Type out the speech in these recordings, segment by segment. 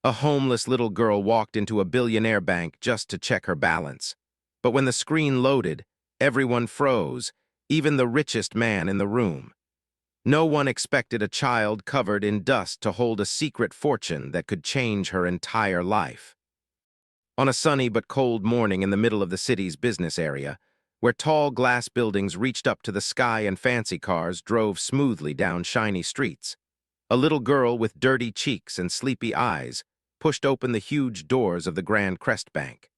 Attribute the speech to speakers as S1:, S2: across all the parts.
S1: A homeless little girl walked into a billionaire bank just to check her balance. But when the screen loaded, everyone froze, even the richest man in the room. No one expected a child covered in dust to hold a secret fortune that could change her entire life. On a sunny but cold morning in the middle of the city's business area, where tall glass buildings reached up to the sky and fancy cars drove smoothly down shiny streets, a little girl with dirty cheeks and sleepy eyes pushed open the huge doors of the Grand Crest Bank.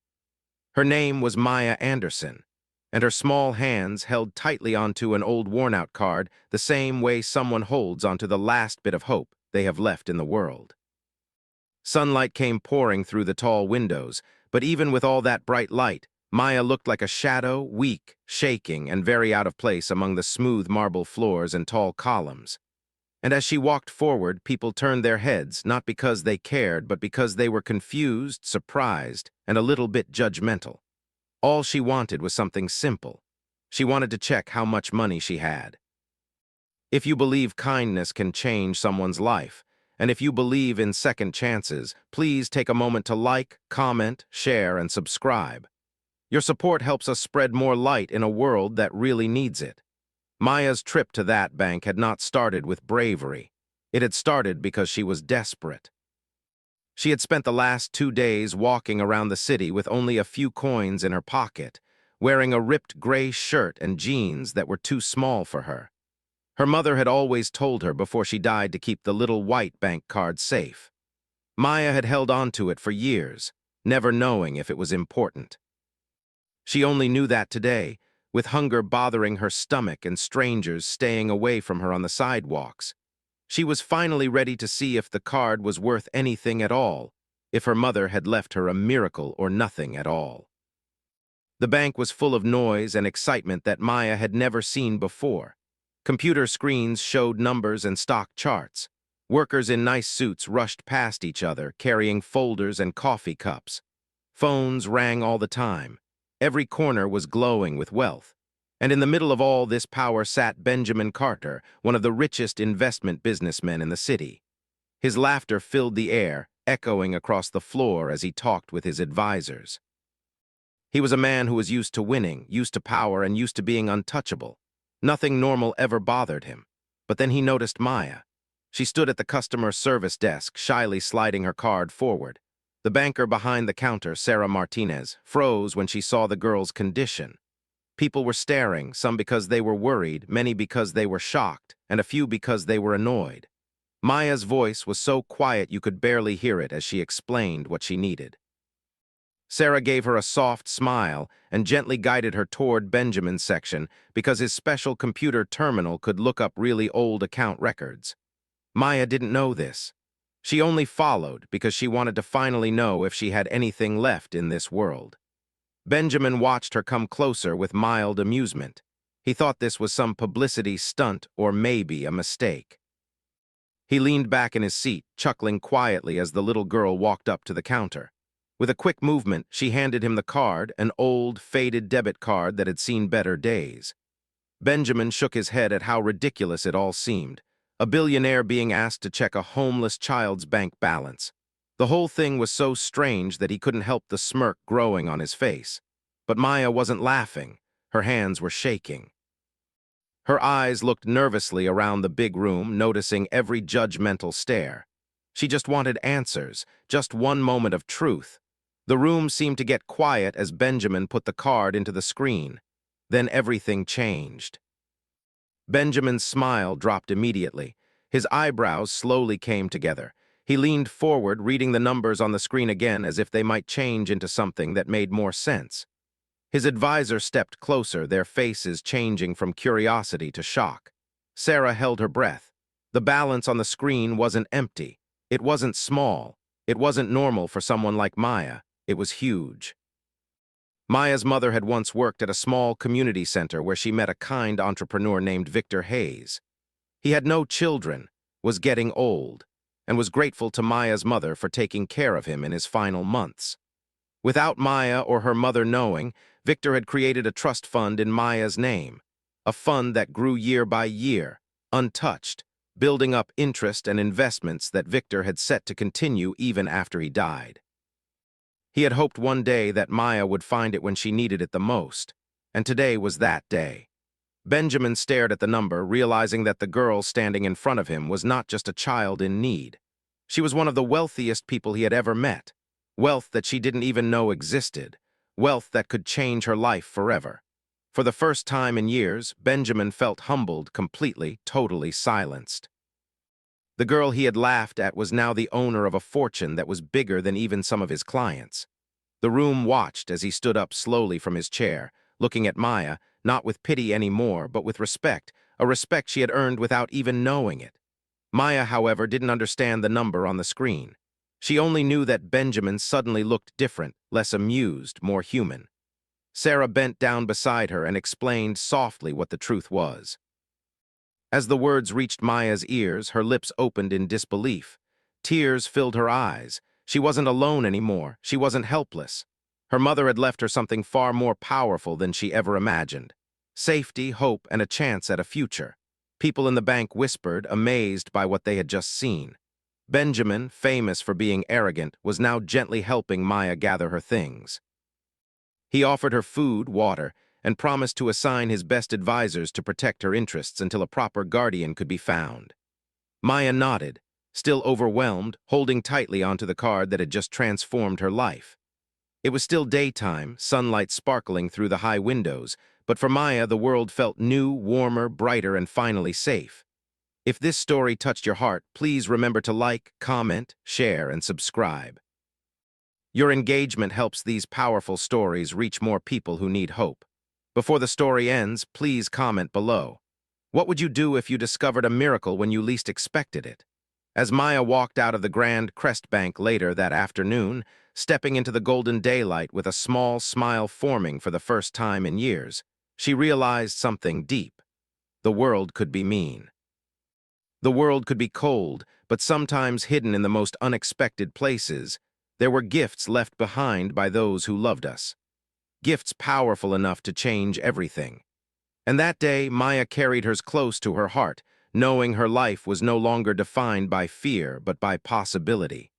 S1: Her name was Maya Anderson, and her small hands held tightly onto an old worn-out card the same way someone holds onto the last bit of hope they have left in the world. Sunlight came pouring through the tall windows, but even with all that bright light, Maya looked like a shadow, weak, shaking, and very out of place among the smooth marble floors and tall columns. And as she walked forward, people turned their heads, not because they cared, but because they were confused, surprised, and a little bit judgmental. All she wanted was something simple. She wanted to check how much money she had. If you believe kindness can change someone's life, and if you believe in second chances, please take a moment to like, comment, share, and subscribe. Your support helps us spread more light in a world that really needs it. Maya's trip to that bank had not started with bravery. It had started because she was desperate. She had spent the last 2 days walking around the city with only a few coins in her pocket, wearing a ripped gray shirt and jeans that were too small for her. Her mother had always told her before she died to keep the little white bank card safe. Maya had held on to it for years, never knowing if it was important. She only knew that today, with hunger bothering her stomach and strangers staying away from her on the sidewalks. She was finally ready to see if the card was worth anything at all, if her mother had left her a miracle or nothing at all. The bank was full of noise and excitement that Maya had never seen before. Computer screens showed numbers and stock charts. Workers in nice suits rushed past each other, carrying folders and coffee cups. Phones rang all the time. Every corner was glowing with wealth. And in the middle of all this power sat Benjamin Carter, one of the richest investment businessmen in the city. His laughter filled the air, echoing across the floor as he talked with his advisors. He was a man who was used to winning, used to power, and used to being untouchable. Nothing normal ever bothered him. But then he noticed Maya. She stood at the customer service desk, shyly sliding her card forward. The banker behind the counter, Sarah Martinez, froze when she saw the girl's condition. People were staring, some because they were worried, many because they were shocked, and a few because they were annoyed. Maya's voice was so quiet you could barely hear it as she explained what she needed. Sarah gave her a soft smile and gently guided her toward Benjamin's section because his special computer terminal could look up really old account records. Maya didn't know this. She only followed because she wanted to finally know if she had anything left in this world. Benjamin watched her come closer with mild amusement. He thought this was some publicity stunt or maybe a mistake. He leaned back in his seat, chuckling quietly as the little girl walked up to the counter. With a quick movement, she handed him the card, an old, faded debit card that had seen better days. Benjamin shook his head at how ridiculous it all seemed. A billionaire being asked to check a homeless child's bank balance. The whole thing was so strange that he couldn't help the smirk growing on his face. But Maya wasn't laughing. Her hands were shaking. Her eyes looked nervously around the big room, noticing every judgmental stare. She just wanted answers, just one moment of truth. The room seemed to get quiet as Benjamin put the card into the screen. Then everything changed. Benjamin's smile dropped immediately. His eyebrows slowly came together. He leaned forward, reading the numbers on the screen again as if they might change into something that made more sense. His advisor stepped closer, their faces changing from curiosity to shock. Sarah held her breath. The balance on the screen wasn't empty. It wasn't small. It wasn't normal for someone like Maya. It was huge. Maya's mother had once worked at a small community center where she met a kind entrepreneur named Victor Hayes. He had no children, was getting old, and was grateful to Maya's mother for taking care of him in his final months. Without Maya or her mother knowing, Victor had created a trust fund in Maya's name, a fund that grew year by year, untouched, building up interest and investments that Victor had set to continue even after he died. He had hoped one day that Maya would find it when she needed it the most, and today was that day. Benjamin stared at the number, realizing that the girl standing in front of him was not just a child in need. She was one of the wealthiest people he had ever met, wealth that she didn't even know existed, wealth that could change her life forever. For the first time in years, Benjamin felt humbled, completely, totally silenced. The girl he had laughed at was now the owner of a fortune that was bigger than even some of his clients. The room watched as he stood up slowly from his chair, looking at Maya, not with pity anymore, but with respect, a respect she had earned without even knowing it. Maya, however, didn't understand the number on the screen. She only knew that Benjamin suddenly looked different, less amused, more human. Sarah bent down beside her and explained softly what the truth was. As the words reached Maya's ears, her lips opened in disbelief. Tears filled her eyes. She wasn't alone anymore. She wasn't helpless. Her mother had left her something far more powerful than she ever imagined. Safety, hope, and a chance at a future. People in the bank whispered, amazed by what they had just seen. Benjamin, famous for being arrogant, was now gently helping Maya gather her things. He offered her food, water, and promised to assign his best advisors to protect her interests until a proper guardian could be found. Maya nodded, still overwhelmed, holding tightly onto the card that had just transformed her life. It was still daytime, sunlight sparkling through the high windows, but for Maya the world felt new, warmer, brighter, and finally safe. If this story touched your heart, please remember to like, comment, share, and subscribe. Your engagement helps these powerful stories reach more people who need hope. Before the story ends, please comment below. What would you do if you discovered a miracle when you least expected it? As Maya walked out of the Grand Crest Bank later that afternoon, stepping into the golden daylight with a small smile forming for the first time in years, she realized something deep. The world could be mean. The world could be cold, but sometimes hidden in the most unexpected places, there were gifts left behind by those who loved us. Gifts powerful enough to change everything. And that day, Maya carried hers close to her heart, knowing her life was no longer defined by fear but by possibility.